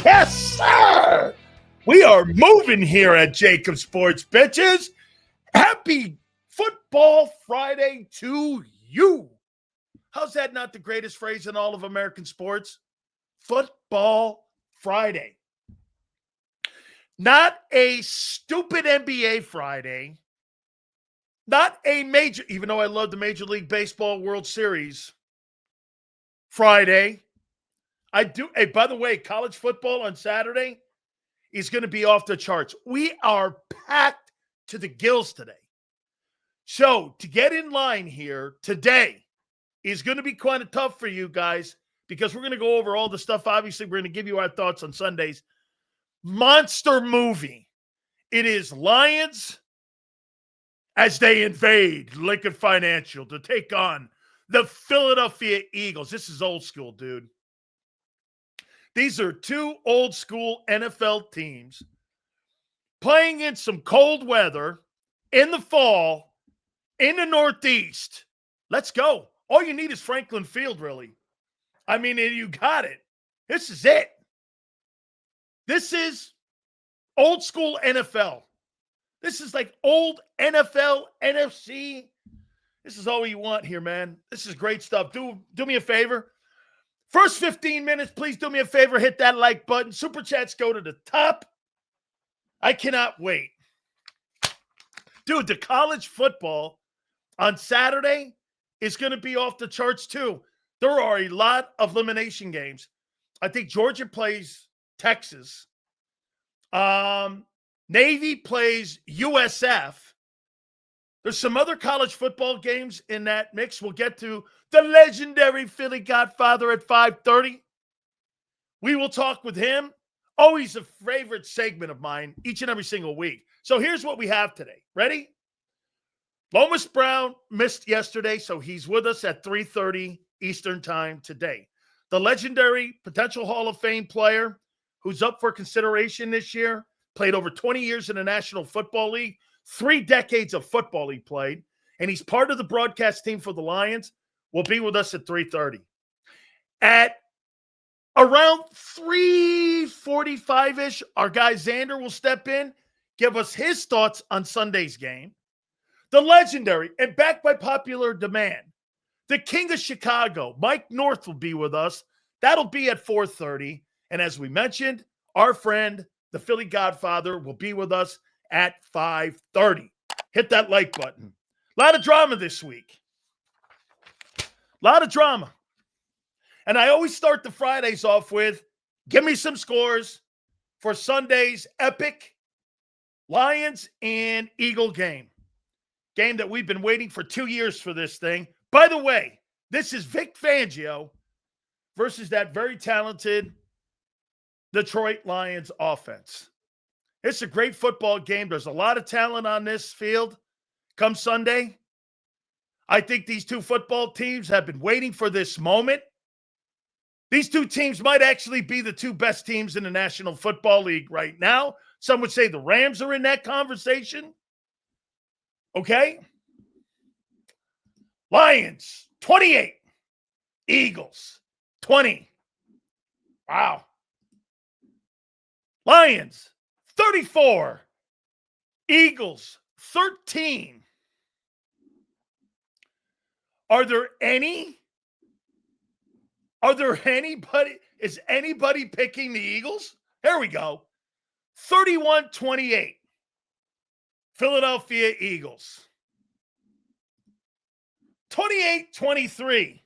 Yes, sir. We are moving here at JAKIB Sports, bitches. Happy Football Friday to you. How's that not the greatest phrase in all of American sports? Football Friday. Not a stupid NBA Friday. Not a major, even though I love the Major League Baseball World Series Friday. I do. Hey, by the way, college football on Saturday is going to be off the charts. We are packed to the gills today. So to get in line here today is going to be kind of tough for you guys because we're going to go over all the stuff. Obviously, we're going to give you our thoughts on Sundays. Monster movie. It is Lions as they invade Lincoln Financial to take on the Philadelphia Eagles. This is old school, dude. These are two old school NFL teams playing in some cold weather in the fall in the Northeast. Let's go. All you need is Franklin Field, really. I mean, you got it. This is it. This is old school NFL. This is like old NFL, NFC. This is all you want here, man. This is great stuff. Do me a favor. First 15 minutes, please do me a favor. Hit that like button. Super chats go to the top. I cannot wait. Dude, the college football on Saturday is going to be off the charts too. There are a lot of elimination games. I think Georgia plays Texas. Navy plays USF. There's some other college football games in that mix. We'll get to the legendary Philly Godfather at 5:30. We will talk with him. Always a favorite segment of mine each and every single week. So here's what we have today. Ready? Lomas Brown missed yesterday, so he's with us at 3:30 Eastern time today. The legendary potential Hall of Fame player who's up for consideration this year, played over 20 years in the National Football League, 3 decades of football he played, and he's part of the broadcast team for the Lions, will be with us at 3:30. At around 3:45-ish, our guy Xander will step in, give us his thoughts on Sunday's game. The legendary, and backed by popular demand, the King of Chicago, Mike North, will be with us. That'll be at 4:30. And as we mentioned, our friend, the Philly Godfather, will be with us at 5:30. Hit that like button. A lot of drama this week. A lot of drama. And I always start the Fridays off with, give me some scores for Sunday's epic Lions and Eagle game. Game that we've been waiting for 2 years for this thing. By the way, this is Vic Fangio versus that very talented Detroit Lions offense. It's a great football game. There's a lot of talent on this field come Sunday. I think these two football teams have been waiting for this moment. These two teams might actually be the two best teams in the National Football League right now. Some would say the Rams are in that conversation. Okay? Lions, 28. Eagles, 20. Wow. Lions, 34. Eagles, 13. Is anybody picking the Eagles? Here we go. 31-28. Philadelphia Eagles. 28-23.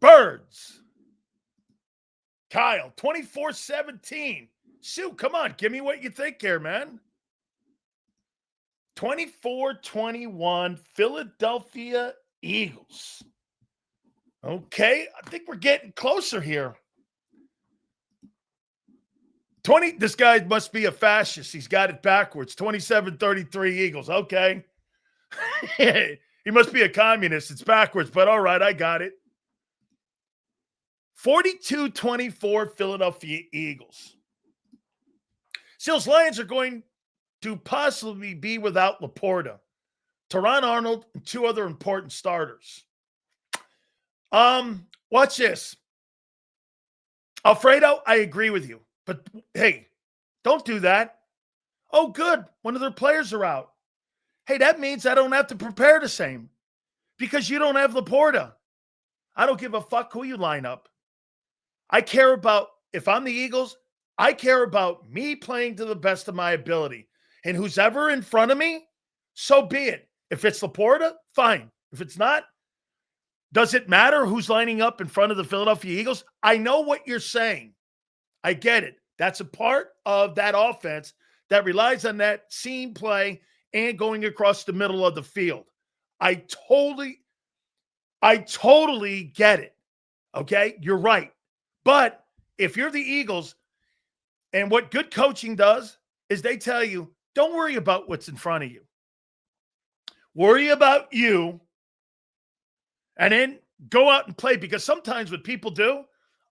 Birds. Kyle, 24-17. Sue, come on. Give me what you think here, man. 24-21. Philadelphia Eagles. Okay. I think we're getting closer here. This guy must be a fascist. He's got it backwards. 27-33 Eagles. Okay. He must be a communist. It's backwards, but all right, I got it. 42-24 Philadelphia Eagles. Silz Lions are going to possibly be without Laporta, Teron Arnold, and 2 other important starters. Watch this. Alfredo, I agree with you. But hey, don't do that. Oh, good. One of their players are out. Hey, that means I don't have to prepare the same because you don't have Laporta. I don't give a fuck who you line up. I care about, if I'm the Eagles, I care about me playing to the best of my ability. And who's ever in front of me, so be it. If it's Laporta, fine. If it's not, does it matter who's lining up in front of the Philadelphia Eagles? I know what you're saying. I get it. That's a part of that offense that relies on that seam play and going across the middle of the field. I totally get it. Okay? You're right. But if you're the Eagles, and what good coaching does is they tell you, don't worry about what's in front of you. Worry about you, and then go out and play. Because sometimes what people do,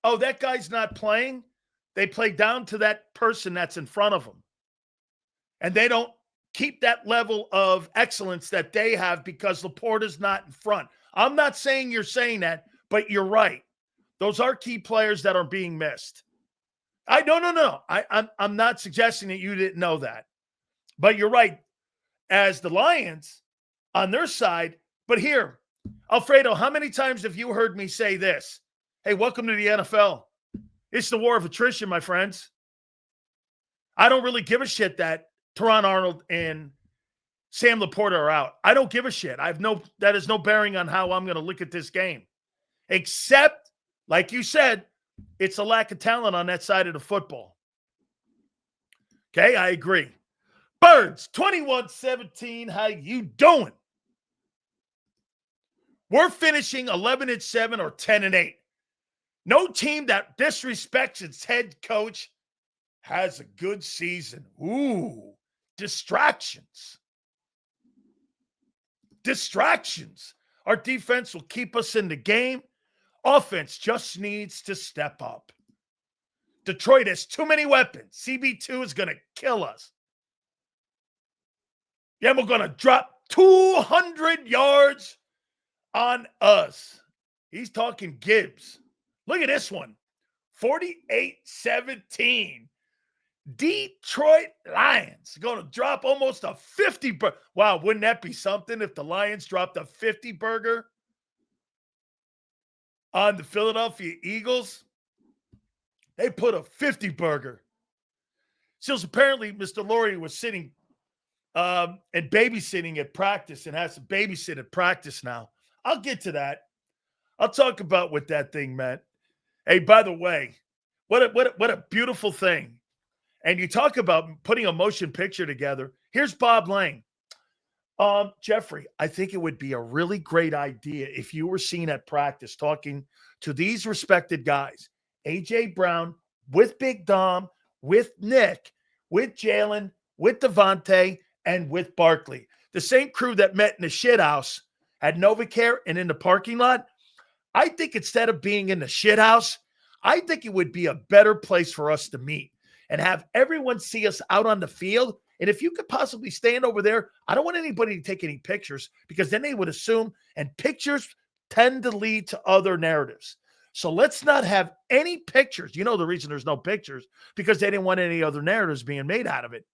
oh, that guy's not playing. They play down to that person that's in front of them. And they don't keep that level of excellence that they have because Laporta's not in front. I'm not saying you're saying that, but you're right. Those are key players that are being missed. No. I'm not suggesting that you didn't know that. But you're right. As the Lions on their side, but here, Alfredo, how many times have you heard me say this? Hey, welcome to the NFL. It's the war of attrition, my friends. I don't really give a shit that Teron Arnold and Sam Laporta are out. I don't give a shit. That has no bearing on how I'm going to look at this game. Except, like you said, it's a lack of talent on that side of the football. Okay, I agree. Birds, 21-17, how you doing? We're finishing 11-7 or 10-8. No team that disrespects its head coach has a good season. Ooh, distractions. Our defense will keep us in the game. Offense just needs to step up. Detroit has too many weapons. CB2 is going to kill us. Yeah, we're going to drop 200 yards on us. He's talking Gibbs. Look at this one. 48-17. Detroit Lions going to drop almost a 50 burger. Wow, wouldn't that be something if the Lions dropped a 50 burger on the Philadelphia Eagles? They put a 50 burger. Silz, apparently Mr. Laurie was sitting and babysitting at practice and has to babysit at practice now. I'll get to that. I'll talk about what that thing meant. Hey, by the way, what a beautiful thing. And you talk about putting a motion picture together. Here's Bob Lang. Jeffrey, I think it would be a really great idea if you were seen at practice talking to these respected guys. A.J. Brown with Big Dom, with Nick, with Jalen, with Devontae, and with Barkley. The same crew that met in the shit house at NovaCare and in the parking lot. I think instead of being in the shit house, I think it would be a better place for us to meet and have everyone see us out on the field. And if you could possibly stand over there, I don't want anybody to take any pictures because then they would assume, and pictures tend to lead to other narratives. So let's not have any pictures. You know the reason there's no pictures, because they didn't want any other narratives being made out of it.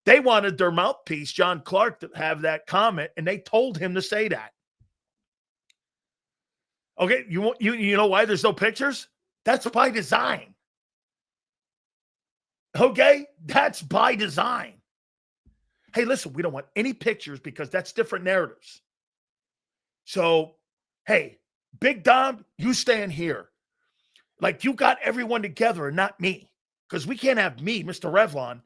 They wanted their mouthpiece, John Clark, to have that comment, and they told him to say that. Okay, you know why there's no pictures? That's by design. Okay, that's by design. Hey, listen, we don't want any pictures because that's different narratives. So, hey, Big Dom, you stand here. Like you got everyone together and not me. Because we can't have me, Mr. Revlon,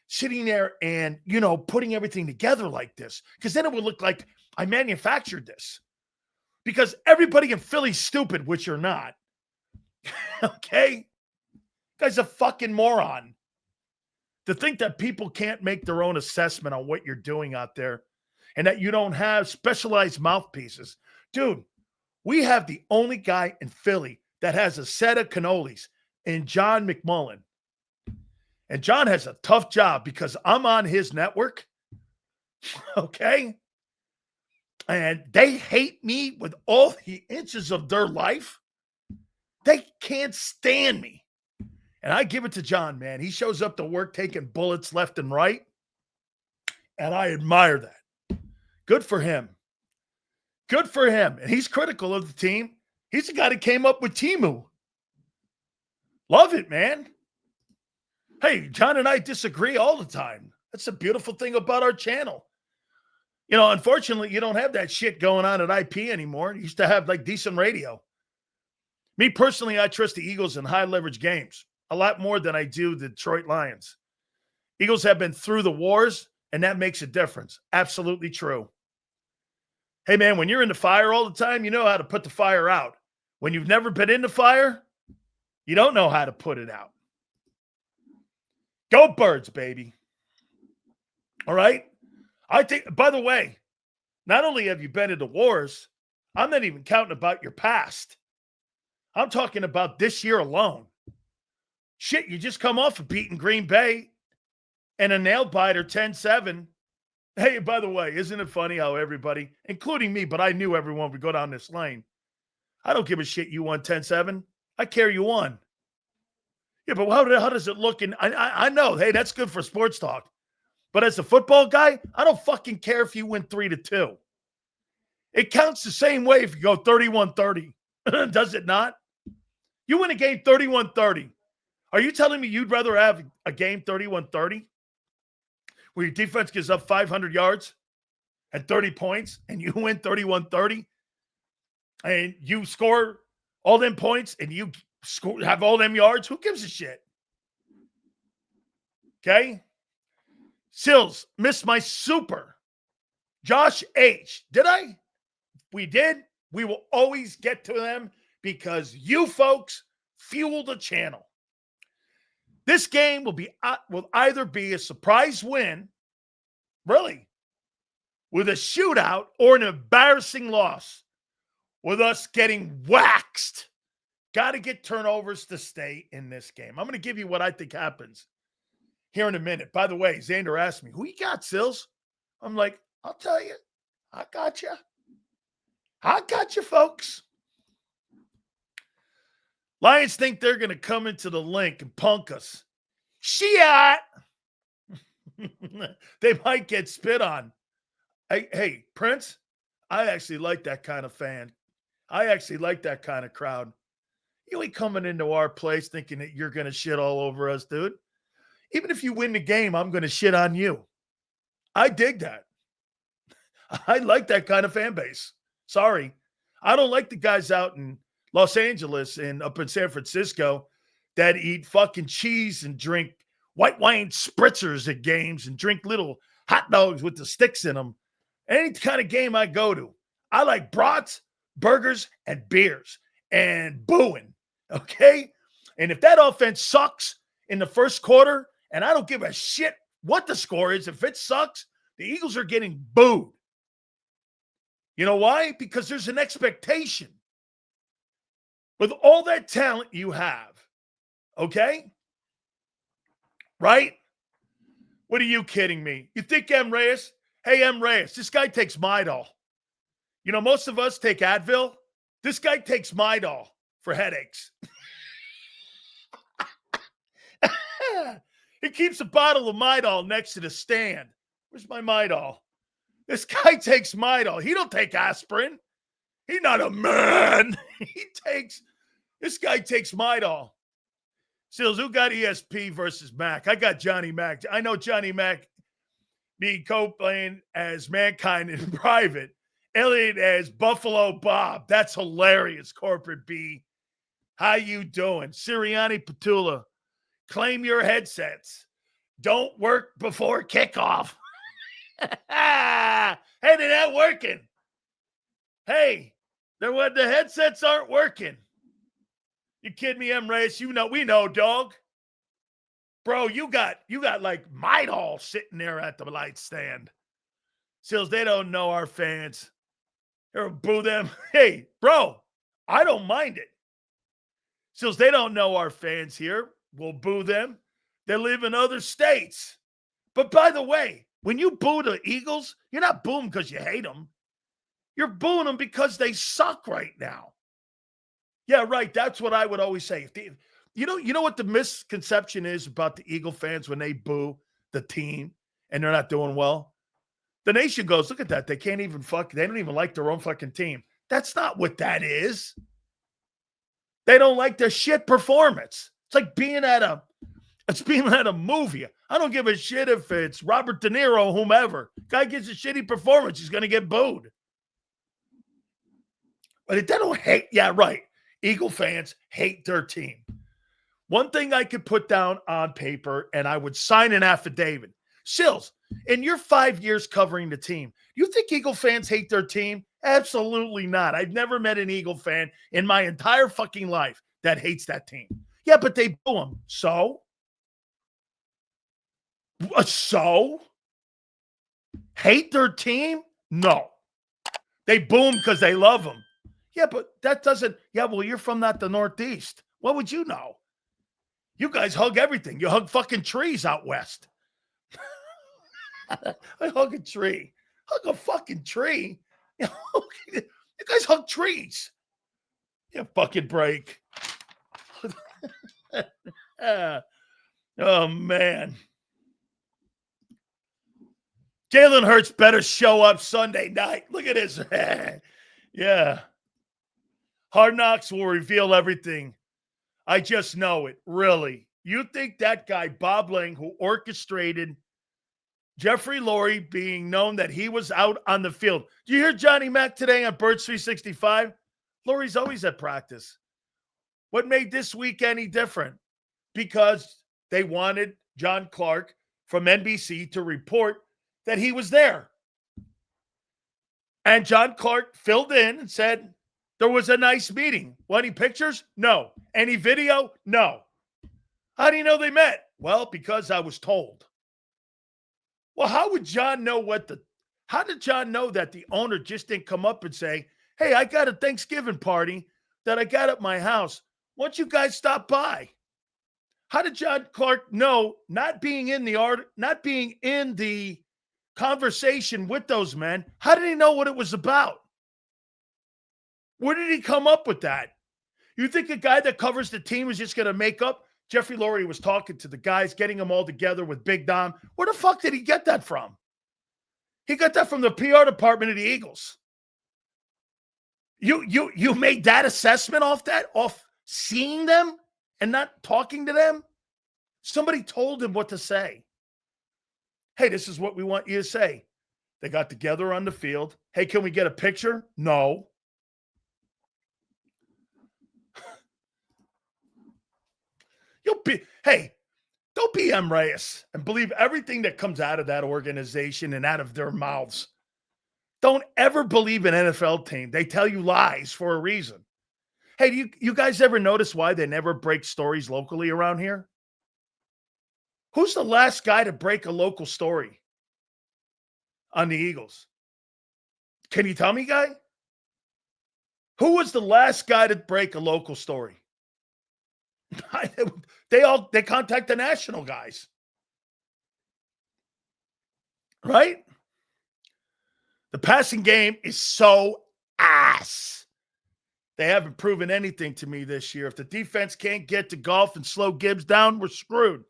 sitting there and, putting everything together like this. Because then it would look like I manufactured this. Because everybody in Philly's stupid, which you're not. Okay? Guy's a fucking moron. To think that people can't make their own assessment on what you're doing out there and that you don't have specialized mouthpieces. Dude, we have the only guy in Philly that has a set of cannolis in John McMullen. And John has a tough job because I'm on his network. Okay? And they hate me with all the inches of their life. They can't stand me. And I give it to John, man. He shows up to work taking bullets left and right. And I admire that. Good for him. Good for him. And he's critical of the team. He's the guy that came up with Timu. Love it, man. Hey, John and I disagree all the time. That's the beautiful thing about our channel. You know, unfortunately, you don't have that shit going on at IP anymore. You used to have like decent radio. Me personally, I trust the Eagles in high leverage games a lot more than I do the Detroit Lions. Eagles have been through the wars, and that makes a difference. Absolutely true. Hey, man, when you're in the fire all the time, you know how to put the fire out. When you've never been in the fire, you don't know how to put it out. Go Birds, baby. All right? I think, by the way, not only have you been in the wars, I'm not even counting about your past. I'm talking about this year alone. Shit, you just come off of beating Green Bay and a nail biter 10-7. Hey, by the way, isn't it funny how everybody, including me, but I knew everyone would go down this lane. I don't give a shit you won 10-7. I care you won. Yeah, but how does it look? I know, hey, that's good for sports talk. But as a football guy, I don't fucking care if you win 3-2. It counts the same way if you go 31-30. Does it not? You win a game 31-30. Are you telling me you'd rather have a game 31-30 where your defense gives up 500 yards and 30 points and you win 31-30 and you score all them points and you have all them yards? Who gives a shit? Okay? Silz, missed my super. Josh H. Did I? We did. We will always get to them because you folks fuel the channel. This game will either be a surprise win, really, with a shootout, or an embarrassing loss with us getting waxed. Got to get turnovers to stay in this game. I'm going to give you what I think happens here in a minute. By the way, Xander asked me, who you got, Silz? I'm like, I'll tell you. I got you. I got you, folks. Lions think they're going to come into the link and punk us. Shit. They might get spit on. Hey, Prince, I actually like that kind of fan. I actually like that kind of crowd. You ain't coming into our place thinking that you're going to shit all over us, dude. Even if you win the game, I'm going to shit on you. I dig that. I like that kind of fan base. Sorry. I don't like the guys out in Los Angeles and up in San Francisco that eat fucking cheese and drink white wine spritzers at games and drink little hot dogs with the sticks in them. Any kind of game I go to, I like brats, burgers, and beers and booing, okay? And if that offense sucks in the first quarter, and I don't give a shit what the score is, if it sucks, the Eagles are getting booed. You know why? Because there's an expectation. With all that talent you have, okay? Right? What are you kidding me? You think M. Reyes? Hey, M. Reyes, this guy takes Midol. You know, most of us take Advil. This guy takes Midol for headaches. He keeps a bottle of Midol next to the stand. Where's my Midol? This guy takes Midol. He don't take aspirin. He's not a man. This guy takes Midol. Silz, who got ESP versus Mac? I got Johnny Mac. I know Johnny Mac, me co-playing as Mankind in private. Elliot as Buffalo Bob. That's hilarious, Corporate B. How you doing? Sirianni Patullo. Claim your headsets. Don't work before kickoff. Hey, they're not working. Hey, the headsets aren't working. You kidding me, M. Reyes? You know, we know, dog. Bro, you got like Midol sitting there at the light stand. Silz, they don't know our fans. They'll boo them. Hey, bro, I don't mind it. Silz, they don't know our fans here. We'll boo them. They live in other states. But by the way, when you boo the Eagles, you're not booing because you hate them. You're booing them because they suck right now. Yeah, right. That's what I would always say. You know what the misconception is about the Eagle fans when they boo the team and they're not doing well? The nation goes, look at that. They can't even they don't even like their own fucking team. That's not what that is. They don't like their shit performance. It's like being at a movie. I don't give a shit if it's Robert De Niro, whomever. Guy gets a shitty performance, he's going to get booed. But they don't hate. Yeah, right. Eagle fans hate their team. One thing I could put down on paper, and I would sign an affidavit. Silz, in your 5 years covering the team, you think Eagle fans hate their team? Absolutely not. I've never met an Eagle fan in my entire fucking life that hates that team. Yeah, but they boo them. So? Hate their team? No. They boo them because they love them. Yeah, but that doesn't, well, you're from not the Northeast. What would you know? You guys hug everything. You hug fucking trees out west. I hug a tree. Hug a fucking tree. You guys hug trees. You fucking break. Oh, man. Jalen Hurts better show up Sunday night. Look at this. Yeah. Hard Knocks will reveal everything. I just know it, really. You think that guy, Bob Lang, who orchestrated Jeffrey Lurie being known that he was out on the field. Do you hear Johnny Mack today on Birds 365? Lurie's always at practice. What made this week any different? Because they wanted John Clark from NBC to report that he was there. And John Clark filled in and said, there was a nice meeting. Well, any pictures? No. Any video? No. How do you know they met? Well, because I was told. Well, how would John know how did John know that the owner just didn't come up and say, hey, I got a Thanksgiving party that I got at my house. Why don't you guys stop by? How did John Clark know, not being in the conversation with those men, how did he know what it was about? Where did he come up with that? You think a guy that covers the team is just going to make up? Jeffrey Lurie was talking to the guys, getting them all together with Big Dom. Where the fuck did he get that from? He got that from the PR department of the Eagles. You made that assessment off seeing them and not talking to them? Somebody told him what to say. Hey, this is what we want you to say. They got together on the field. Hey, can we get a picture? No. Don't be M. Reyes and believe everything that comes out of that organization and out of their mouths. Don't ever believe an NFL team. They tell you lies for a reason. Hey, do you guys ever notice why they never break stories locally around here? Who's the last guy to break a local story on the Eagles? Can you tell me, guy? Who was the last guy to break a local story? They contact the national guys. Right? The passing game is so ass. They haven't proven anything to me this year. If the defense can't get to Goff and slow Gibbs down, we're screwed.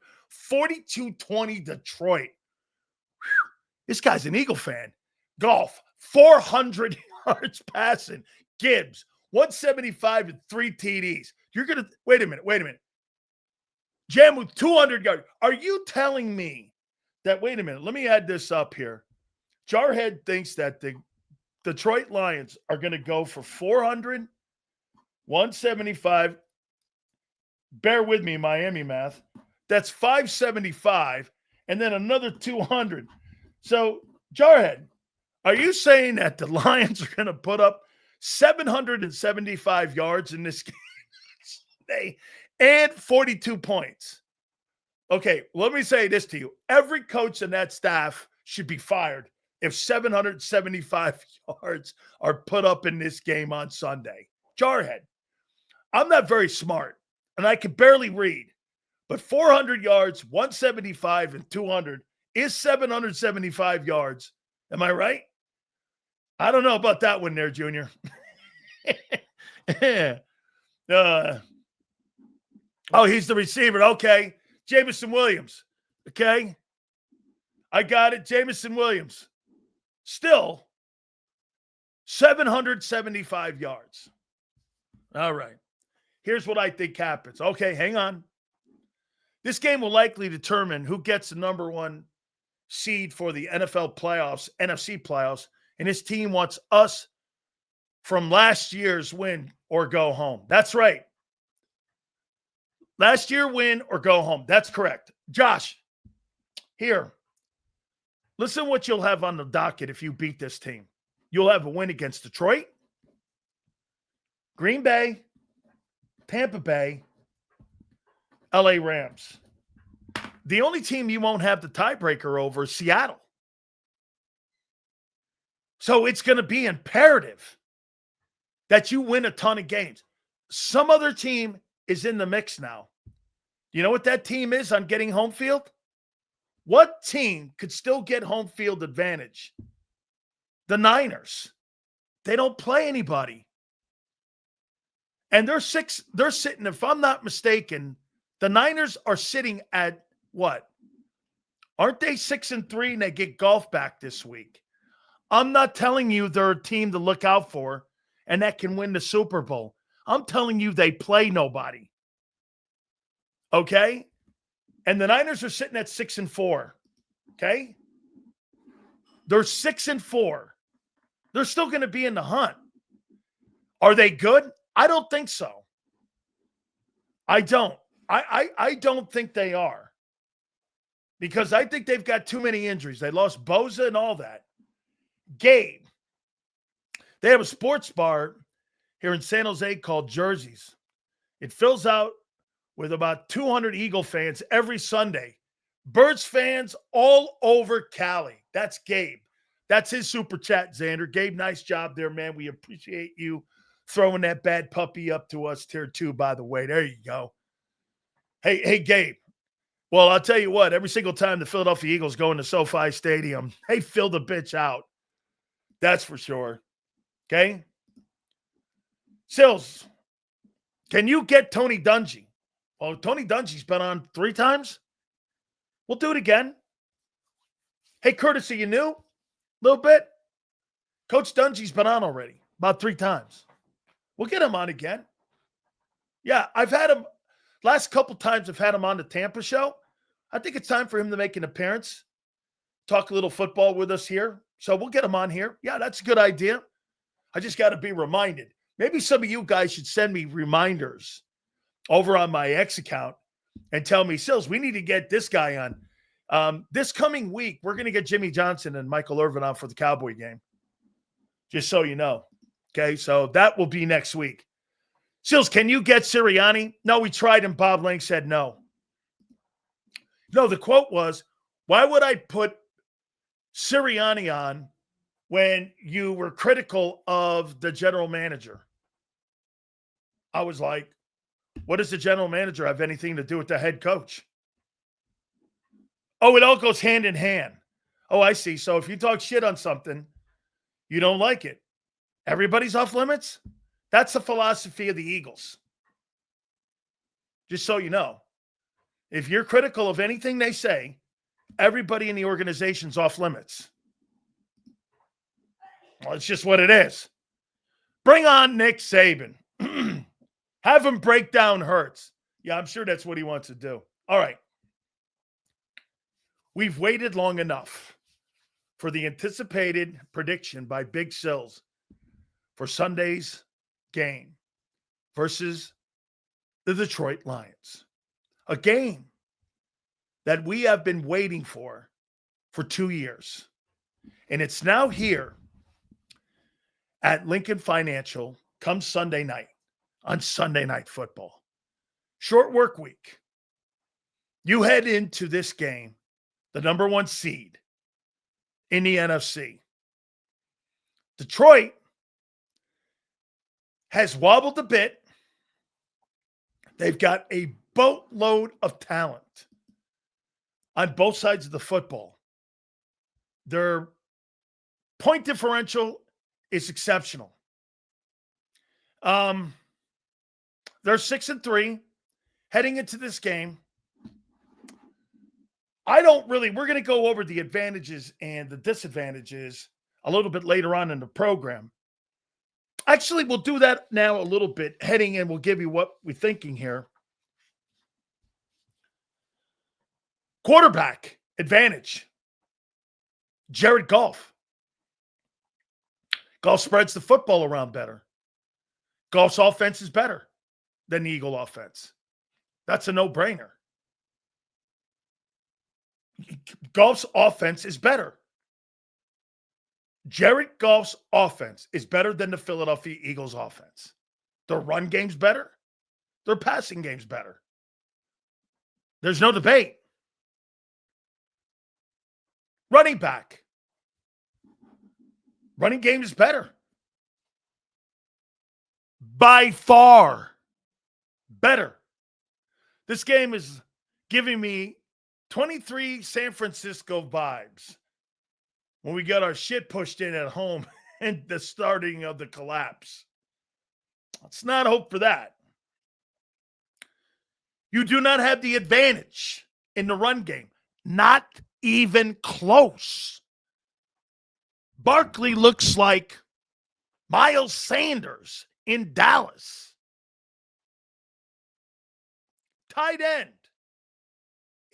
42-20 Detroit. Whew. This guy's an Eagle fan. Goff, 400 yards passing. Gibbs, 175 and 3 TDs. You're going to – wait a minute. Jamu, 200 yards. Are you telling me that – wait a minute. Let me add this up here. Jarhead thinks that the Detroit Lions are going to go for 400, 175. Bear with me, Miami math. That's 575, and then another 200. So, Jarhead, are you saying that the Lions are going to put up 775 yards in this game today and 42 points? Okay, let me say this to you. Every coach in that staff should be fired if 775 yards are put up in this game on Sunday. Jarhead, I'm not very smart, and I can barely read. But 400 yards, 175, and 200 is 775 yards. Am I right? I don't know about that one there, Junior. He's the receiver. Okay. Jameson Williams. Okay. I got it. Jameson Williams. Still 775 yards. All right. Here's what I think happens. Okay, hang on. This game will likely determine who gets the number one seed for the NFL playoffs, NFC playoffs, and his team wants us from last year's win or go home. That's right. Last year win or go home. That's correct. Josh, here. Listen what you'll have on the docket if you beat this team. You'll have a win against Detroit, Green Bay, Tampa Bay, LA Rams. The only team you won't have the tiebreaker over is Seattle. So it's going to be imperative that you win a ton of games. Some other team is in the mix now. You know what that team is on getting home field? What team could still get home field advantage? The Niners. They don't play anybody. And they're sitting, if I'm not mistaken, the Niners are sitting at what? Aren't they 6-3 and they get golf back this week? I'm not telling you they're a team to look out for and that can win the Super Bowl. I'm telling you they play nobody. Okay? And the Niners are sitting at 6-4. Okay? They're 6-4. They're still going to be in the hunt. Are they good? I don't think so. I don't. I don't think they are. Because I think they've got too many injuries. They lost Bosa and all that. Gabe. They have a sports bar here in San Jose called Jerseys. It fills out with about 200 Eagle fans every Sunday. Birds fans all over Cali. That's Gabe. That's his super chat, Xander. Gabe, nice job there, man. We appreciate you throwing that bad puppy up to us tier 2, by the way. There you go. Hey, Gabe. Well, I'll tell you what, every single time the Philadelphia Eagles go into SoFi Stadium, they fill the bitch out. That's for sure. Okay? Silz, can you get Tony Dungy? Well, Tony Dungy's been on 3 times. We'll do it again. Hey, Curtis, are you new? A little bit. Coach Dungy's been on already about 3 times. We'll get him on again. Yeah, I've had him. Last couple times I've had him on the Tampa show. I think it's time for him to make an appearance, talk a little football with us here. So we'll get him on here. Yeah, that's a good idea. I just got to be reminded. Maybe some of you guys should send me reminders over on my X account and tell me, Silz, we need to get this guy on. This coming week, we're going to get Jimmy Johnson and Michael Irvin on for the Cowboy game. Just so you know. Okay, so that will be next week. Silz, can you get Sirianni? No, we tried and Bob Link said no. No, the quote was, why would I put Sirianni on when you were critical of the general manager? I was like, what does the general manager have anything to do with the head coach? Oh, it all goes hand in hand. Oh, I see. So if you talk shit on something, you don't like it. Everybody's off limits? That's the philosophy of the Eagles. Just so you know. If you're critical of anything they say, everybody in the organization's off limits. Well, it's just what it is. Bring on Nick Saban. Have him break down Hurts. Yeah, I'm sure that's what he wants to do. All right. We've waited long enough for the anticipated prediction by Big Silz for Sunday's game versus the Detroit Lions. A game that we have been waiting for 2 years. And it's now here at Lincoln Financial come Sunday night on Sunday Night Football. Short work week. You head into this game, the number 1 seed in the NFC. Detroit has wobbled a bit. They've got a boatload of talent on both sides of the football. Their point differential is exceptional. Their They're 6-3 heading into this game. We're going to go over the advantages and the disadvantages a little bit later on in the program. Actually, we'll do that now a little bit heading in. We'll give you what we're thinking here. Quarterback advantage. Jared Goff. Goff spreads the football around better. Goff's offense is better than the Eagle offense. That's a no-brainer. Goff's offense is better. Jared Goff's offense is better than the Philadelphia Eagles offense. Their run game's better. Their passing game's better. There's no debate. Running back. Running game is better. By far better. This game is giving me 23 San Francisco vibes when we got our shit pushed in at home and the starting of the collapse. Let's not hope for that. You do not have the advantage in the run game. Not even close. Barkley looks like Miles Sanders in Dallas. Tight end.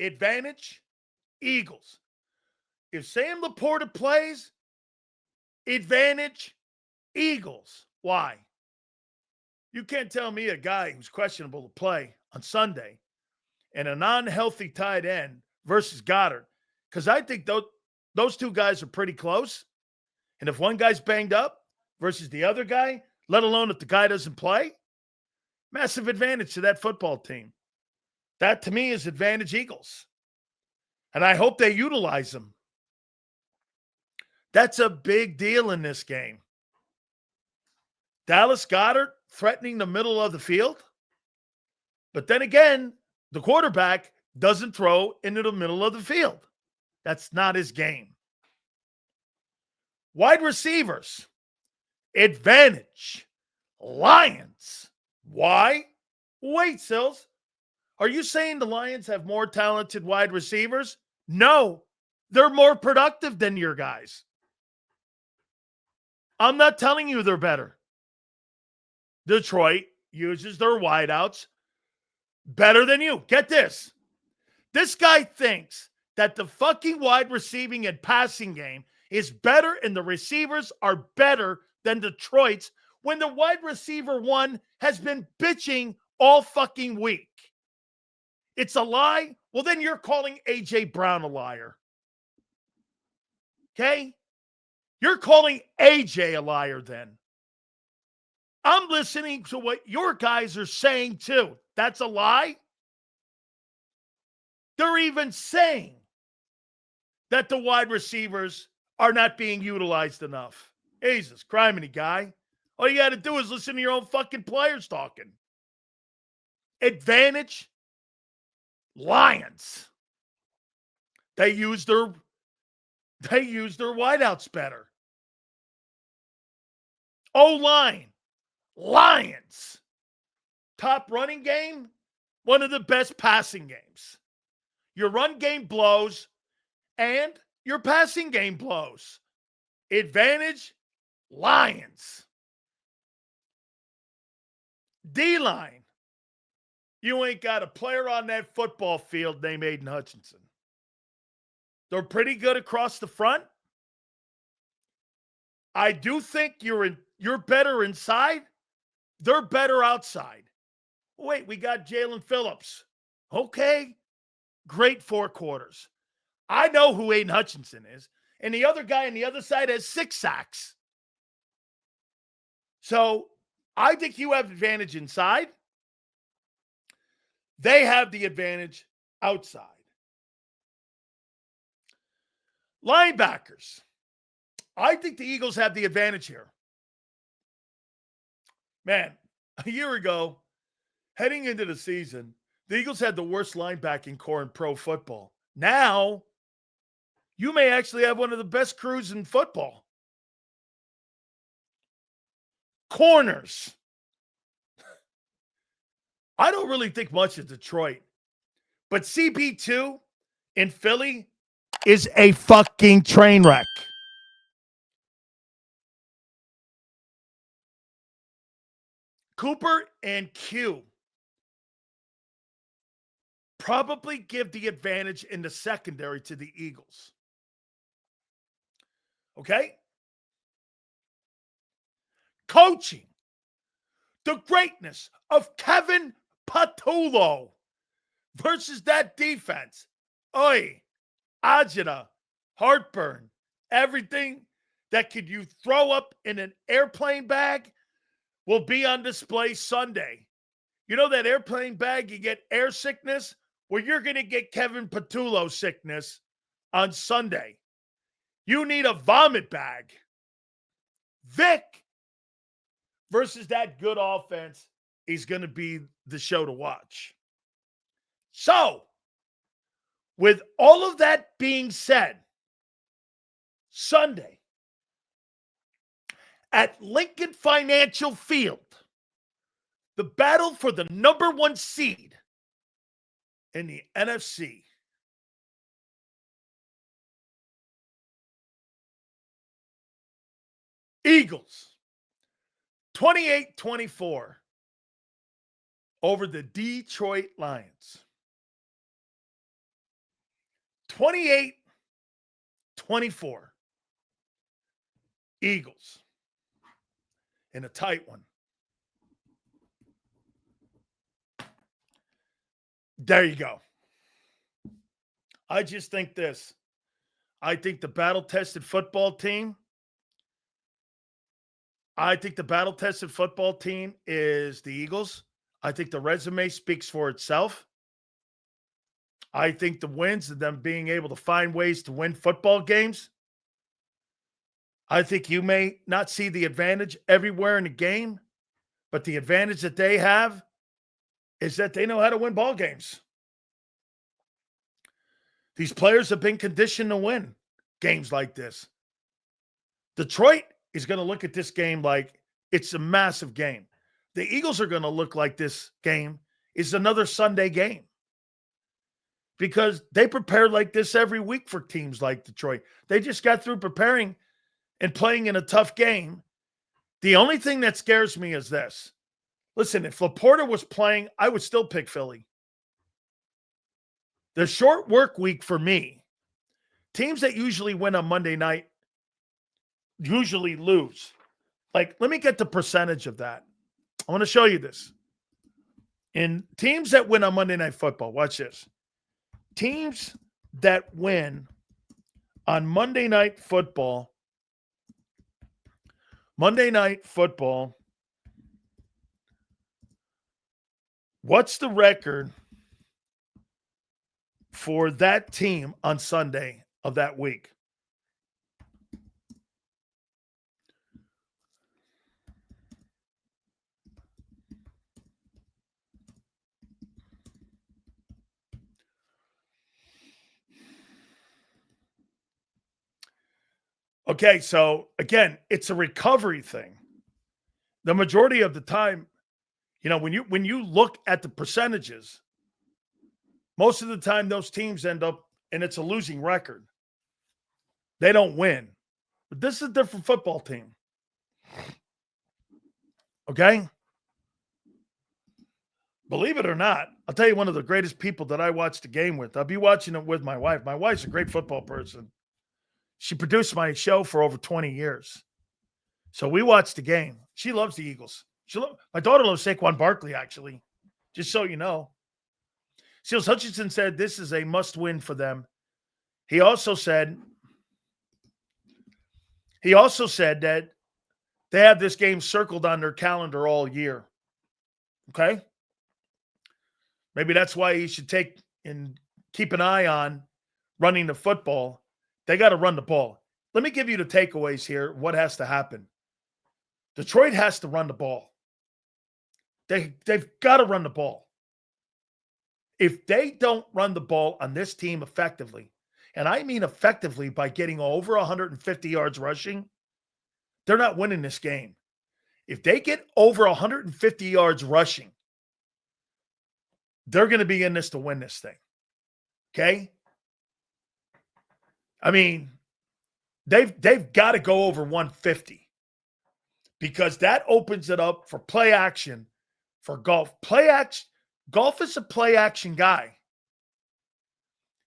Advantage, Eagles. If Sam Laporta plays, advantage, Eagles. Why? You can't tell me a guy who's questionable to play on Sunday and a non-healthy tight end versus Goddard, because I think those two guys are pretty close. And if one guy's banged up versus the other guy, let alone if the guy doesn't play, massive advantage to that football team. That, to me, is advantage Eagles. And I hope they utilize them. That's a big deal in this game. Dallas Goedert threatening the middle of the field. But then again, the quarterback doesn't throw into the middle of the field. That's not his game. Wide receivers. Advantage. Lions. Why? Wait, Silz. Are you saying the Lions have more talented wide receivers? No. They're more productive than your guys. I'm not telling you they're better. Detroit uses their wideouts better than you. Get this. This guy thinks that the fucking wide receiving and passing game is better and the receivers are better than Detroit's when the wide receiver one has been bitching all fucking week. It's a lie? Well, then you're calling A.J. Brown a liar. Okay? You're calling A.J. a liar then. I'm listening to what your guys are saying too. That's a lie? They're even saying that the wide receivers are not being utilized enough. Jesus, criminy guy. All you got to do is listen to your own fucking players talking. Advantage, Lions. They use their wideouts better. O-line, Lions. Top running game, one of the best passing games. Your run game blows, and your passing game blows. Advantage, Lions. D-line. You ain't got a player on that football field named Aiden Hutchinson. They're pretty good across the front. I do think you're better inside. They're better outside. Wait, we got Jalen Phillips. Okay. Great 4 quarters. I know who Aiden Hutchinson is. And the other guy on the other side has 6 sacks. So I think you have advantage inside. They have the advantage outside. Linebackers. I think the Eagles have the advantage here. Man, a year ago, heading into the season, the Eagles had the worst linebacking core in pro football. Now, you may actually have one of the best crews in football. Corners. I don't really think much of Detroit. But CP2 in Philly is a fucking train wreck. Cooper and Q probably give the advantage in the secondary to the Eagles. Okay? Coaching. The greatness of Kevin Patullo versus that defense. Oi, agita, heartburn, everything that could you throw up in an airplane bag will be on display Sunday. You know that airplane bag, you get air sickness? Well, you're going to get Kevin Patullo sickness on Sunday. You need a vomit bag. Vic versus that good offense is going to be the show to watch. So, with all of that being said, Sunday at Lincoln Financial Field, the battle for the number 1 seed in the NFC. Eagles, 28-24 over the Detroit Lions. 28-24. Eagles in a tight one. There you go. I just think this. I think the battle-tested football team is the Eagles. I think the resume speaks for itself. I think the wins and them being able to find ways to win football games. I think you may not see the advantage everywhere in the game, but the advantage that they have is that they know how to win ball games. These players have been conditioned to win games like this. Detroit is going to look at this game like it's a massive game. The Eagles are going to look like this game is another Sunday game because they prepare like this every week for teams like Detroit. They just got through preparing and playing in a tough game. The only thing that scares me is this. Listen, if Laporta was playing, I would still pick Philly. The short work week for me, teams that usually win on Monday night usually lose. Like, let me get the percentage of that. I want to show you this. In teams that win on Monday Night Football, watch this. Teams that win on Monday Night Football, what's the record for that team on Sunday of that week? Okay, so again, it's a recovery thing. The majority of the time, you know, when you look at the percentages, most of the time those teams end up and it's a losing record. They don't win. But this is a different football team. Okay? Believe it or not, I'll tell you one of the greatest people that I watched the game with. I'll be watching it with my wife. My wife's a great football person. She produced my show for over 20 years. So we watched the game. She loves the Eagles. My daughter loves Saquon Barkley, actually, just so you know. Silz Hutchinson said this is a must-win for them. He also said that they have this game circled on their calendar all year. Okay? Maybe that's why you should take and keep an eye on running the football. They got to run the ball. Let me give you the takeaways here. What has to happen? Detroit has to run the ball. They've got to run the ball. If they don't run the ball on this team effectively, and I mean effectively by getting over 150 yards rushing, they're not winning this game. If they get over 150 yards rushing, they're going to be in this to win this thing. Okay? I mean, they've got to go over 150 because that opens it up for play action for golf. Golf is a play action guy.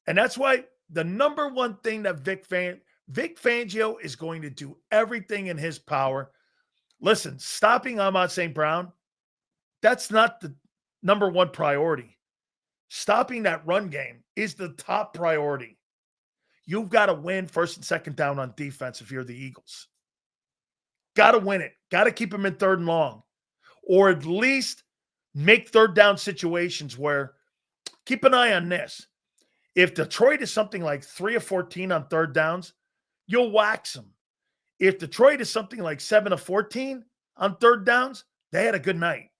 And that's why the number one thing that Vic Fangio is going to do everything in his power. Listen, stopping Ahmad St. Brown, that's not the number one priority. Stopping that run game is the top priority. You've got to win first and second down on defense if you're the Eagles. Got to win it. Got to keep them in third and long. Or at least make third down situations where, keep an eye on this. If Detroit is something like 3 of 14 on third downs, you'll wax them. If Detroit is something like 7 of 14 on third downs, they had a good night.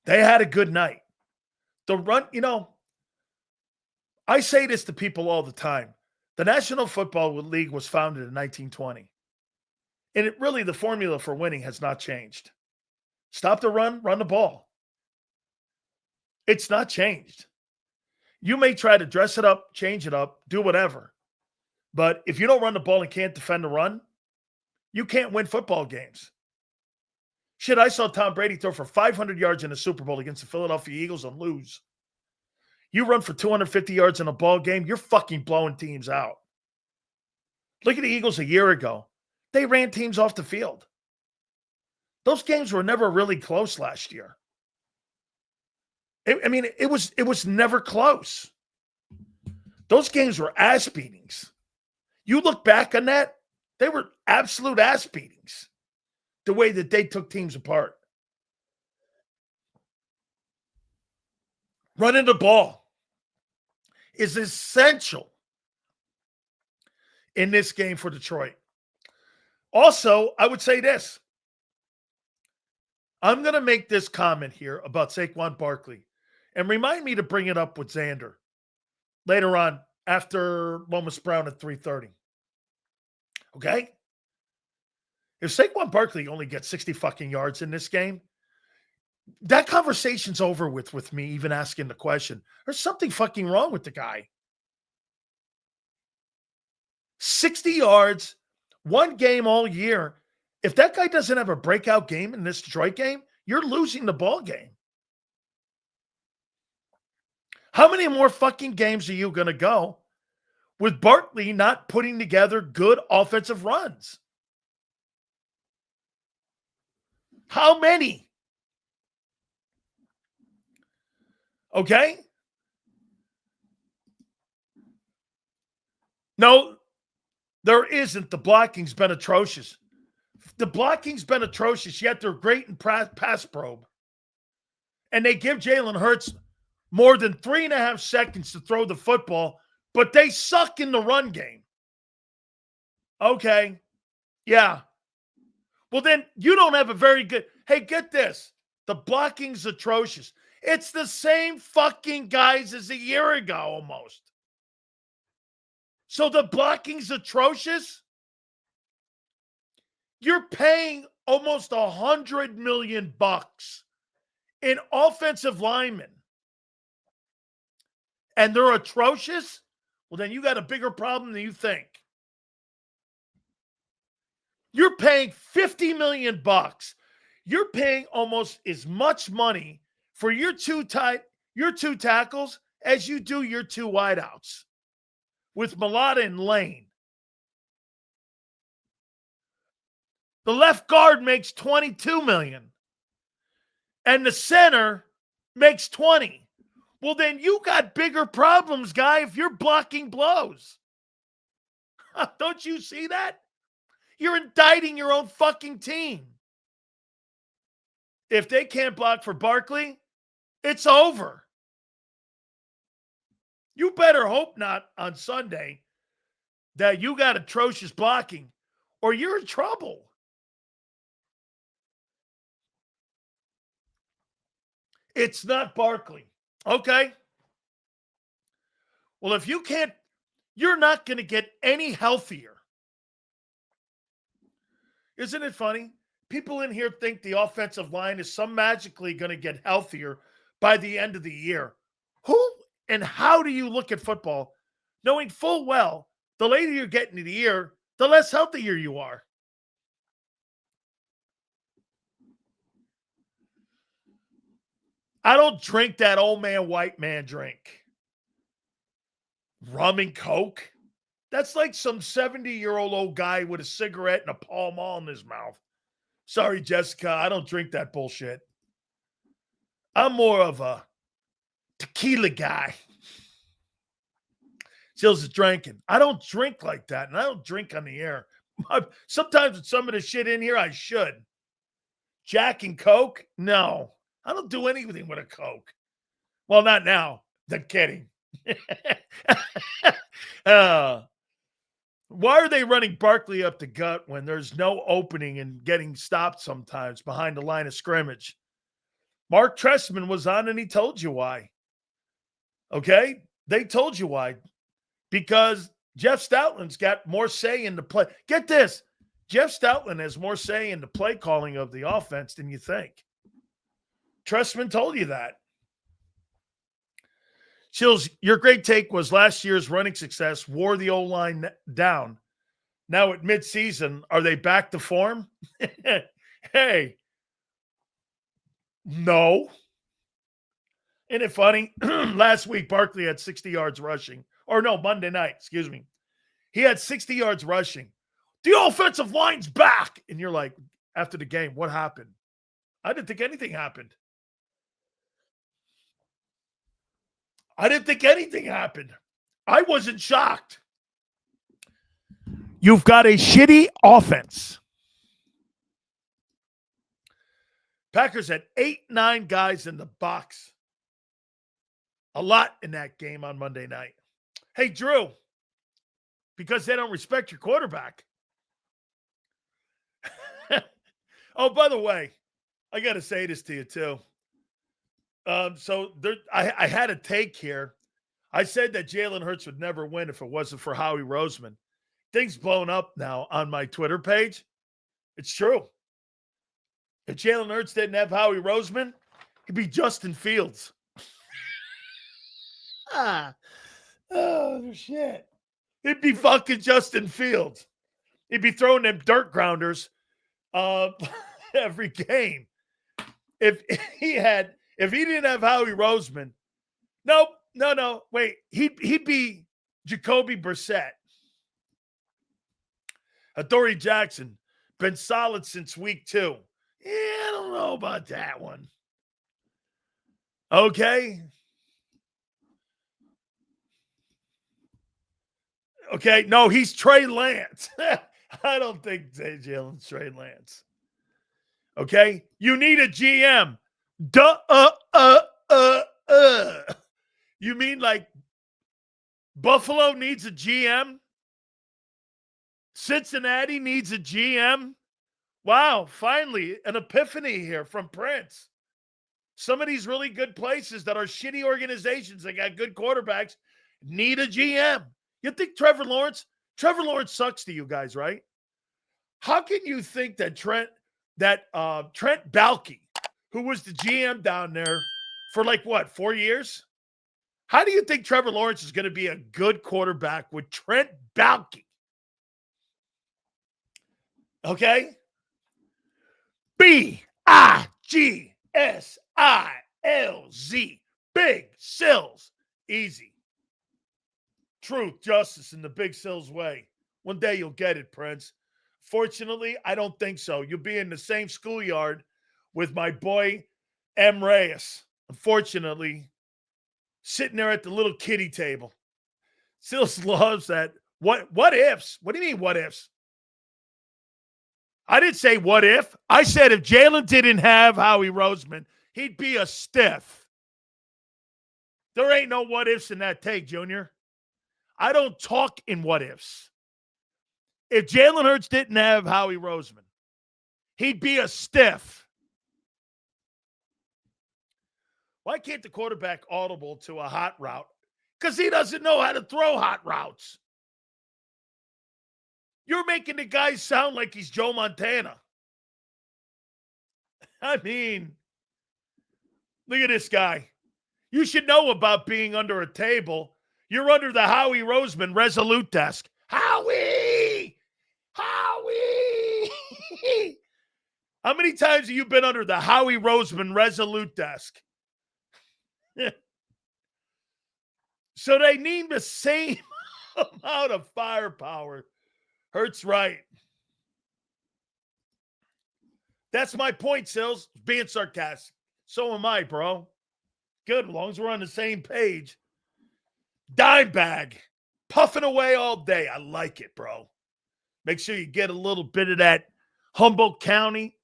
They had a good night. The run, I say this to people all the time. The National Football League was founded in 1920. And the formula for winning has not changed. Stop the run, run the ball. It's not changed. You may try to dress it up, change it up, do whatever. But if you don't run the ball and can't defend the run, you can't win football games. Shit, I saw Tom Brady throw for 500 yards in the Super Bowl against the Philadelphia Eagles and lose. You run for 250 yards in a ball game, you're fucking blowing teams out. Look at the Eagles a year ago. They ran teams off the field. Those games were never really close last year. It was never close. Those games were ass beatings. You look back on that, they were absolute ass beatings. The way that they took teams apart. Running the ball is essential in this game for Detroit. Also, I would say this. I'm going to make this comment here about Saquon Barkley and remind me to bring it up with Xander later on after Lomas Brown at 3:30. Okay? If Saquon Barkley only gets 60 fucking yards in this game, that conversation's over with me even asking the question. There's something fucking wrong with the guy. 60 yards, one game all year. If that guy doesn't have a breakout game in this Detroit game, you're losing the ball game. How many more fucking games are you going to go with Barkley not putting together good offensive runs? How many? Okay? No, there isn't. The blocking's been atrocious. The blocking's been atrocious, yet they're great in pass probe. And they give Jalen Hurts more than 3.5 seconds to throw the football, but they suck in the run game. Okay. Yeah. Well, then you don't have a very good. Hey, get this. The blocking's atrocious. It's the same fucking guys as a year ago almost. So the blocking's atrocious. You're paying almost $100 million in offensive linemen. And they're atrocious? Well, then you got a bigger problem than you think. You're paying $50 million. You're paying almost as much money for your two tackles as you do your two wideouts with Mulata and Lane. The left guard makes $22 million. And the center makes $20. Well, then you got bigger problems, guy, if you're blocking blows. Don't you see that? You're indicting your own fucking team. If they can't block for Barkley, it's over. You better hope not on Sunday that you got atrocious blocking or you're in trouble. It's not Barkley. Okay? Well, if you can't, you're not going to get any healthier. Isn't it funny? people in here think the offensive line is some magically going to get healthier by the end of the year. Who and how do you look at football knowing full well the later you get into the year, the less healthier you are? I don't drink that old man, white man drink. Rum and Coke? That's like some 70-year-old old guy with a cigarette and a Pall Mall in his mouth. Sorry, Jessica, I don't drink that bullshit. I'm more of a tequila guy. Silz is drinking. I don't drink like that, and I don't drink on the air. Sometimes with some of the shit in here, I should. Jack and Coke? No. I don't do anything with a Coke. Well, not now. I'm kidding. Why are they running Barkley up the gut when there's no opening and getting stopped sometimes behind the line of scrimmage? Mark Trestman was on and he told you why. Okay? They told you why. Because Jeff Stoutland's got more say in the play. Get this. Jeff Stoutland has more say in the play calling of the offense than you think. Trestman told you that. Silz, your great take was last year's running success wore the O-line down. Now at midseason, are they back to form? Hey. No. Isn't it funny? Last week, Barkley had 60 yards rushing. Or no, Monday night, excuse me. He had 60 yards rushing. The offensive line's back. And you're like, after the game, what happened? I didn't think anything happened. I didn't think anything happened. I wasn't shocked. You've got a shitty offense. Packers had 8-9 guys in the box. A lot in that game on Monday night. Hey, Drew, because they don't respect your quarterback. Oh, by the way, I got to say this to you, too. I had a take here. I said that Jalen Hurts would never win if it wasn't for Howie Roseman. Things blown up now on my Twitter page. It's true. If Jalen Hurts didn't have Howie Roseman, he'd be Justin Fields. Oh, shit. He'd be fucking Justin Fields. He'd be throwing them dirt grounders every game. If he didn't have Howie Roseman, no, wait. He'd be Jacoby Brissett. Adoree Jackson, been solid since week 2. Yeah, I don't know about that one. Okay. Okay, no, he's Trey Lance. I don't think Jalen's Trey Lance. Okay, you need a GM. You mean like Buffalo needs a GM? Cincinnati needs a GM? Wow, finally, an epiphany here from Prince. Some of these really good places that are shitty organizations that got good quarterbacks need a GM. You think Trevor Lawrence sucks to you guys, right? How can you think that Trent Baalke, who was the GM down there for 4 years? How do you think Trevor Lawrence is going to be a good quarterback with Trent Baalke? Okay? BIGSILZ. Big Silz. Easy. Truth, justice, in the Big Silz way. One day you'll get it, Prince. Fortunately, I don't think so. You'll be in the same schoolyard with my boy M. Reyes. Unfortunately, sitting there at the little kiddie table. Silz loves that. What ifs? What do you mean, what ifs? I didn't say what if. I said if Jalen didn't have Howie Roseman, he'd be a stiff. There ain't no what ifs in that take, Junior. I don't talk in what ifs. If Jalen Hurts didn't have Howie Roseman, he'd be a stiff. Why can't the quarterback audible to a hot route? Because he doesn't know how to throw hot routes. You're making the guy sound like he's Joe Montana. I mean, look at this guy. You should know about being under a table. You're under the Howie Roseman Resolute desk. Howie! Howie! How many times have you been under the Howie Roseman Resolute desk? So they need the same amount of firepower. Hurts right. That's my point, Silz. Being sarcastic. So am I, bro. Good, as long as we're on the same page. Dime bag. Puffing away all day. I like it, bro. Make sure you get a little bit of that Humboldt County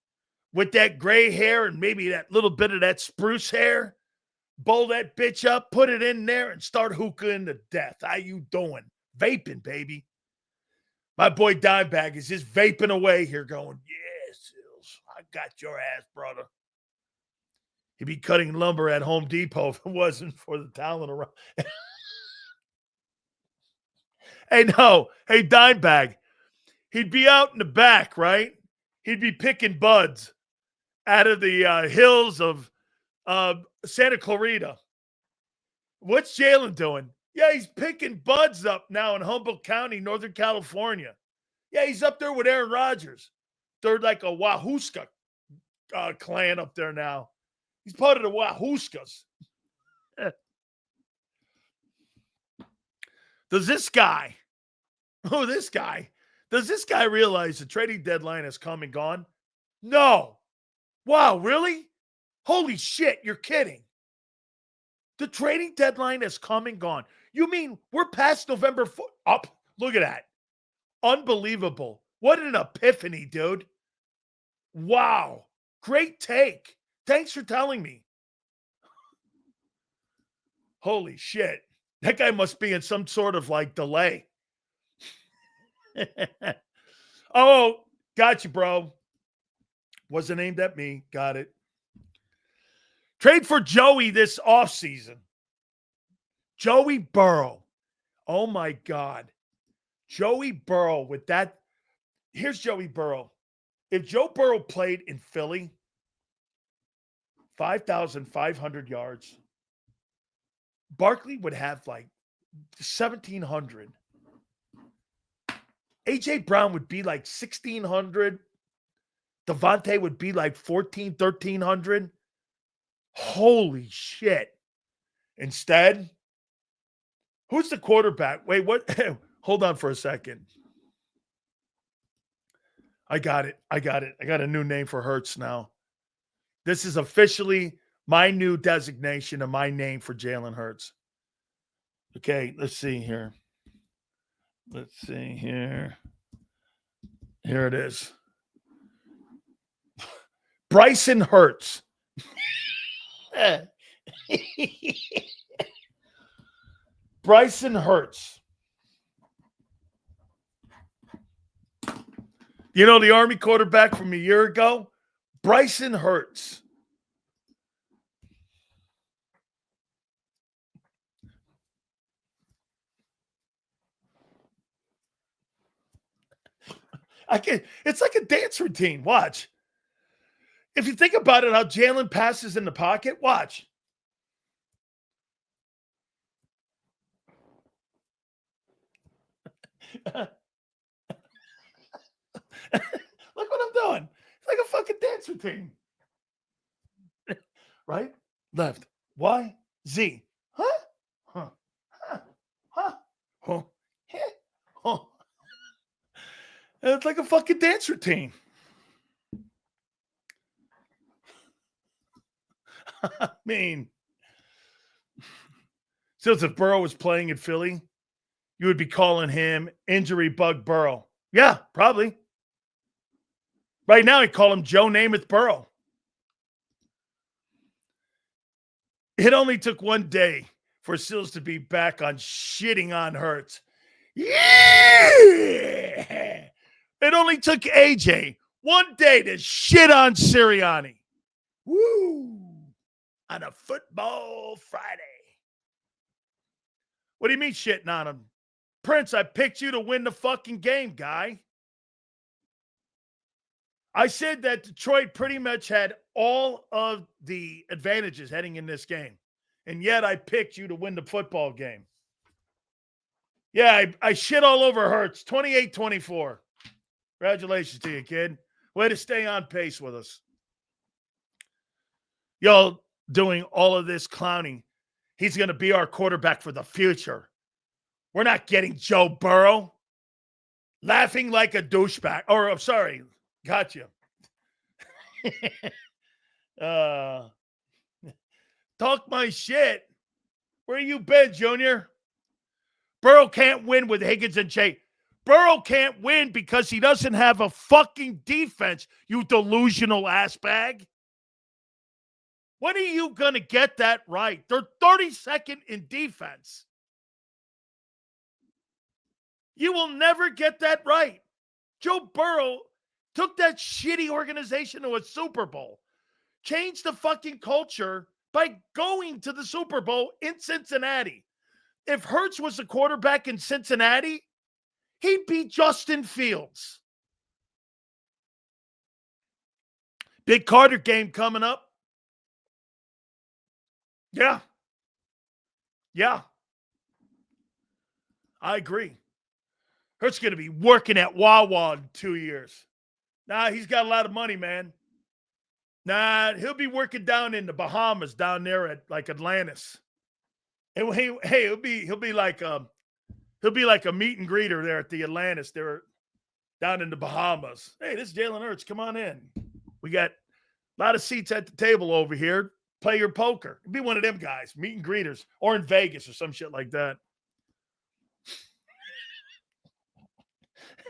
with that gray hair and maybe that little bit of that spruce hair. Bowl that bitch up, put it in there, and start hookahing to death. How you doing? Vaping, baby. My boy Dimebag is just vaping away here going, yeah, Silz, I got your ass, brother. He'd be cutting lumber at Home Depot if it wasn't for the talent around. Hey, Dimebag. He'd be out in the back, right? He'd be picking buds out of the hills of Santa Clarita. What's Jalen doing? Yeah, he's picking buds up now in Humboldt County, Northern California. Yeah, he's up there with Aaron Rodgers. They're like a Wahuska clan up there now. He's part of the Wahuskas. Does this guy realize the trading deadline has come and gone? No. Wow, really? Holy shit, you're kidding. The trading deadline has come and gone. You mean we're past November 4th? Up. Look at that. Unbelievable. What an epiphany, dude. Wow. Great take. Thanks for telling me. Holy shit. That guy must be in some sort of like delay. Oh, got you, bro. Wasn't aimed at me. Got it. Trade for Joey this offseason. Joey Burrow. Oh, my God. Joey Burrow with that. Here's Joey Burrow. If Joe Burrow played in Philly, 5,500 yards, Barkley would have like 1,700. A.J. Brown would be like 1,600. Devontae would be like 1,300. Holy shit. Instead, who's the quarterback? Wait, what? Hold on for a second. I got it. I got a new name for Hurts now. This is officially my new designation and my name for Jalen Hurts. Okay, let's see here. Here it is. Bryson Hurts. Bryson Hurts. You know the Army quarterback from a year ago? Bryson Hurts. It's like a dance routine. Watch. If you think about it, how Jalen passes in the pocket, watch. Look what I'm doing. It's like a fucking dance routine. Right? Left. Y. Z. Huh? Huh? Huh? Huh? Huh? Huh? It's like a fucking dance routine. I mean, since if Burrow was playing in Philly, you would be calling him Injury Bug Burrow. Yeah, probably. Right now, I call him Joe Namath Burrow. It only took one day for Silz to be back on shitting on Hurts. Yeah! It only took AJ one day to shit on Sirianni. Woo! On a football Friday. What do you mean shitting on him? Prince, I picked you to win the fucking game, guy. I said that Detroit pretty much had all of the advantages heading in this game. And yet I picked you to win the football game. Yeah, I shit all over Hurts. 28-24. Congratulations to you, kid. Way to stay on pace with us. Y'all doing all of this clowning. He's going to be our quarterback for the future. We're not getting Joe Burrow. Laughing like a douchebag. Or, I'm sorry. Gotcha. Talk my shit. Where you been, Junior? Burrow can't win with Higgins and Chase. Burrow can't win because he doesn't have a fucking defense, you delusional ass bag. When are you going to get that right? They're 32nd in defense. You will never get that right. Joe Burrow took that shitty organization to a Super Bowl, changed the fucking culture by going to the Super Bowl in Cincinnati. If Hurts was the quarterback in Cincinnati, he'd be Justin Fields. Big Carter game coming up. Yeah. I agree. Hurts going to be working at Wawa in 2 years. Nah, he's got a lot of money, man. Nah, he'll be working down in the Bahamas, down there at like Atlantis. And he'll be like a meet and greeter there at the Atlantis. They're down in the Bahamas. Hey, this is Jalen Hurts. Come on in. We got a lot of seats at the table over here. Play your poker. Be one of them guys, meet and greeters, or in Vegas or some shit like that.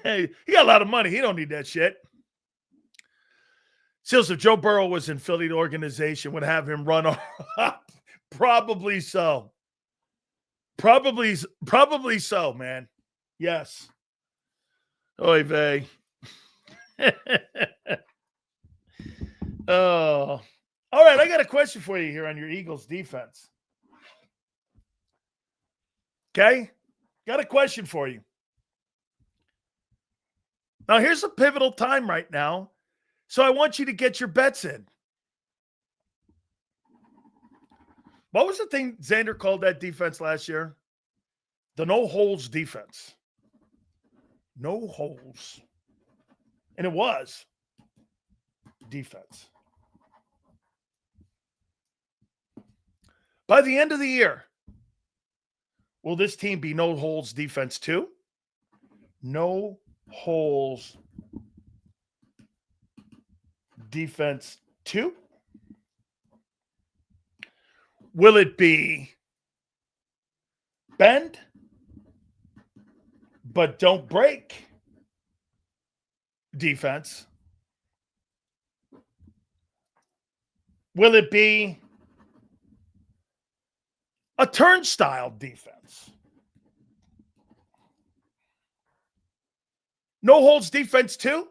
Hey, he got a lot of money. He don't need that shit. Silz, if Joe Burrow was in Philly, the organization would have him run off. Probably so. Probably so, man. Yes. Oy vey. Oh. All right, I got a question for you here on your Eagles defense. Okay? Got a question for you. Now, here's a pivotal time right now, so I want you to get your bets in. What was the thing Xander called that defense last year? The no-holes defense. No holes. And it was defense. By the end of the year, will this team be no holes defense too? No holes defense too? Will it be bend but don't break defense? Will it be a turnstile defense? No holds defense too?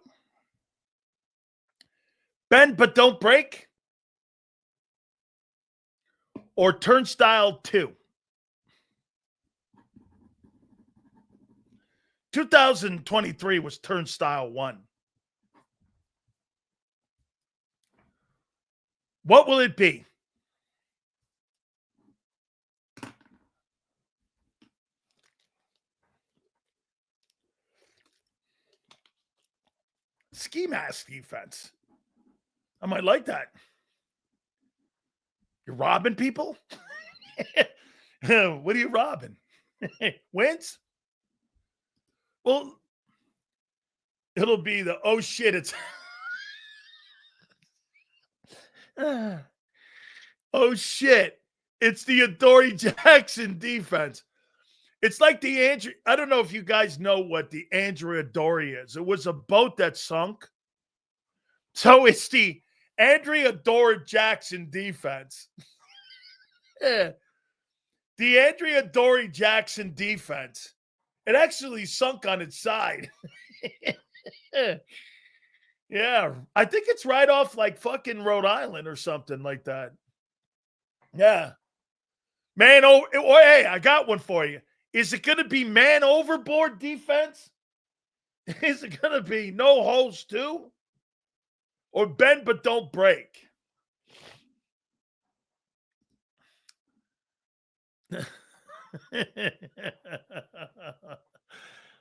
Bend but don't break? Or turnstile 2? 2023 was turnstile 1. What will it be? Ski mask defense. I might like that. You're robbing people? What are you robbing? Wins? Well, it'll be the, oh shit, it's oh shit, it's the Adoree Jackson defense. It's like I don't know if you guys know what the Andrew Adoree is. It was a boat that sunk. So it's the Andrea Adoree Jackson defense. Yeah. The Andrea Adoree Jackson defense. It actually sunk on its side. Yeah. I think it's right off like fucking Rhode Island or something like that. Yeah. Man, hey, I got one for you. Is it going to be man overboard defense? Is it going to be no holes too? Or bend but don't break.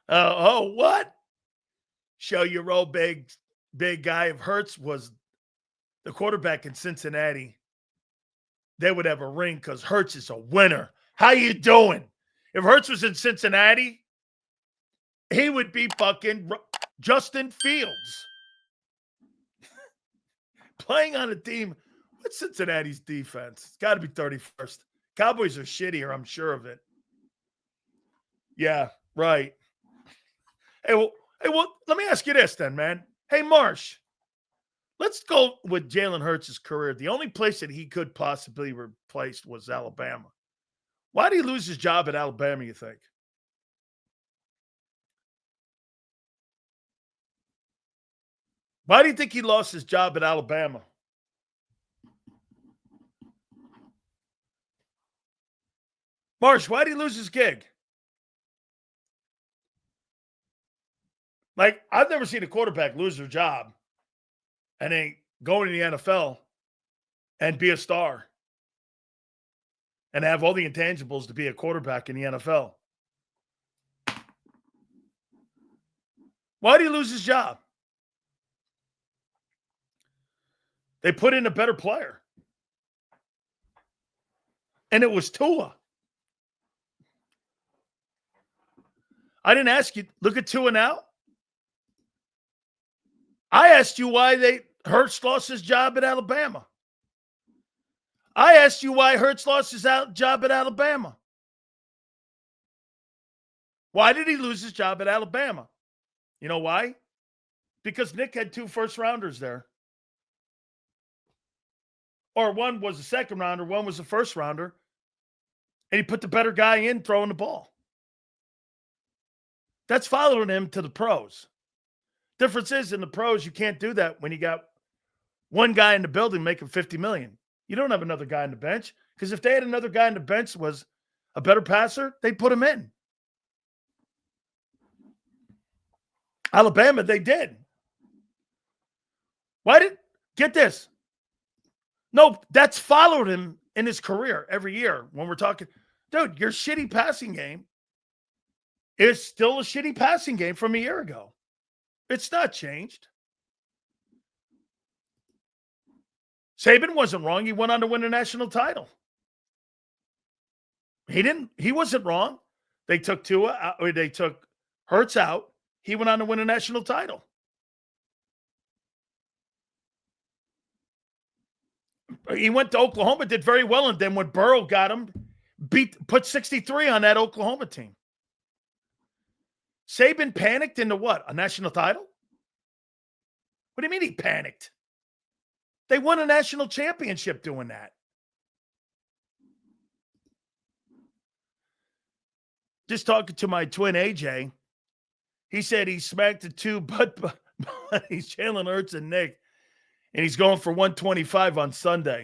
What? Show your old big guy. If Hurts was the quarterback in Cincinnati, they would have a ring because Hurts is a winner. How you doing? If Hurts was in Cincinnati, he would be fucking Justin Fields. Playing on a team. What's Cincinnati's defense? It's got to be 31st. Cowboys are shittier, I'm sure of it. Yeah, right. Hey, well, let me ask you this then, man. Hey, Marsh, let's go with Jalen Hurts' career. The only place that he could possibly replace was Alabama. Why did he lose his job at Alabama, you think? Why do you think he lost his job at Alabama? Marsh, why did he lose his gig? Like, I've never seen a quarterback lose their job and then go into the NFL and be a star and have all the intangibles to be a quarterback in the NFL. Why did he lose his job? They put in a better player. And it was Tua. I didn't ask you. Look at Tua now. I asked you why Hurts lost his job at Alabama. I asked you why Hurts lost his job at Alabama. Why did he lose his job at Alabama? You know why? Because Nick had 2 first-rounders there. Or one was a second-rounder, one was a first-rounder. And he put the better guy in throwing the ball. That's following him to the pros. Difference is, in the pros, you can't do that when you got one guy in the building making $50 million. You don't have another guy on the bench, because if they had another guy on the bench that was a better passer, they'd put him in. Alabama, they did. Get this. No, that's followed him in his career every year when we're talking. Dude, your shitty passing game is still a shitty passing game from a year ago. It's not changed. Saban wasn't wrong. He went on to win a national title. He wasn't wrong. They took they took Hurts out. He went on to win a national title. He went to Oklahoma, did very well, and then when Burrow got him, put 63 on that Oklahoma team. Saban panicked into what? A national title? What do you mean he panicked? They won a national championship doing that. Just talking to my twin AJ, he said he smacked the 2 buddies, Jalen Hurts and Nick, and he's going for 125 on Sunday.